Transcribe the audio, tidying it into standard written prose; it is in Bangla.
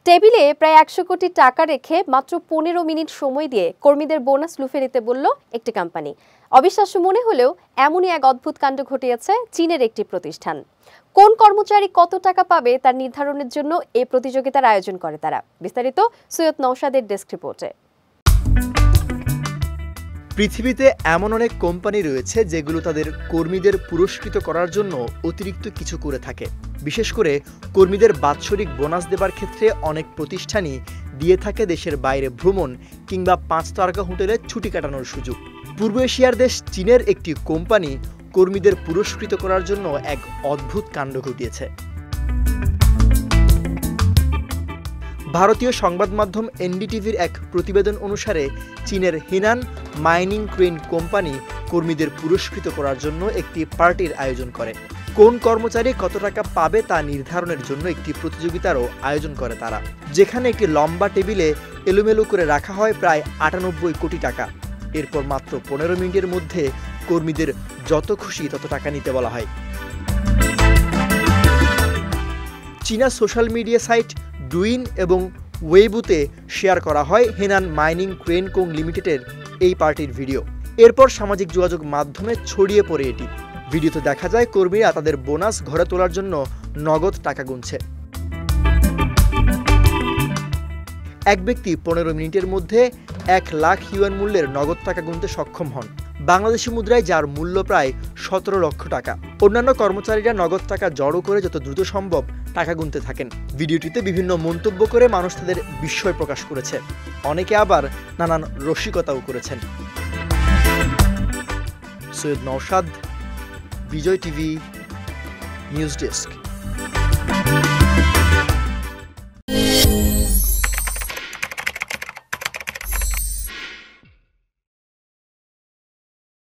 টেবিলে প্রায় ১০০ কোটি টাকা রেখে মাত্র ১৫ মিনিট সময় দিয়ে কর্মীদের বোনাস লুফে নিতে বলল একটি কোম্পানি। অবিশ্বাস্য মনে হলেও এমনই এক অদ্ভুত কাণ্ড ঘটিয়েছে চীনের একটি প্রতিষ্ঠান। কোন কর্মচারী কত টাকা পাবে তার নির্ধারণের জন্য এই প্রতিযোগিতার আয়োজন করে তারা। বিস্তারিত সৈয়দ নওশাদের ডেস্ক রিপোর্টে। পৃথিবীতে এমন অনেক কোম্পানি রয়েছে যেগুলো তাদের কর্মীদের পুরস্কৃত করার জন্য অতিরিক্ত কিছু করে থাকে। বিশেষ করে কর্মীদের বাৎসরিক বোনাস দেবার ক্ষেত্রে অনেক প্রতিষ্ঠানই দিয়ে থাকে দেশের বাইরে ভ্রমণ কিংবা ৫ তারকা হোটেলে ছুটি কাটানোর সুযোগ। পূর্ব এশিয়ার দেশ চীনের একটি কোম্পানি কর্মীদের পুরস্কৃত করার জন্য এক অদ্ভুত কাণ্ড ঘটিয়েছে। ভারতীয় সংবাদ মাধ্যম এনডিটিভির এক প্রতিবেদন অনুসারে চীনের হেনান মাইনিং ক্রেন কোম্পানি কর্মীদের পুরস্কৃত করার জন্য একটি পার্টির আয়োজন করে। কোন কর্মচারী কত টাকা পাবে তা নির্ধারণের জন্য একটি প্রতিযোগিতারও আয়োজন করে তারা, যেখানে একটি লম্বা টেবিলে এলোমেলো করে রাখা হয় প্রায় ৯৮ কোটি টাকা। এরপর মাত্র ১৫ মিনিটের মধ্যে কর্মীদের যত খুশি তত টাকা নিতে বলা হয়। চীনা সোশ্যাল মিডিয়া সাইট ডুইন এবং ওয়েবুতে শেয়ার করা হয় হেনান মাইনিং ক্রেন কোং লিমিটেডের এই পার্টির ভিডিও। এরপর সামাজিক যোগাযোগ মাধ্যমে ছড়িয়ে পড়ে এটি। ভিডিওতে দেখা যায় কর্মীরা তাদের বোনাস ঘরে তোলার জন্য নগদ টাকা গুনছে। এক ব্যক্তি ১৫ মিনিটের মধ্যে ১ লাখ ইউয়ান মূল্যের নগদ টাকা গুনতে সক্ষম হন, বাংলাদেশি মুদ্রায় যার মূল্য প্রায় ১৭ লক্ষ টাকা। অন্যান্য কর্মচারীরা নগদ টাকা জড়ো করে যত দ্রুত সম্ভব টাকা গুনতে থাকেন। ভিডিওটিতে বিভিন্ন মন্তব্য করে মানুষ তাদের বিস্ময় প্রকাশ করেছে, অনেকে আবার নানান রসিকতাও করেছেন। সৈয়দ নওশাদ, বিজয় টিভি, নিউজ ডেস্ক।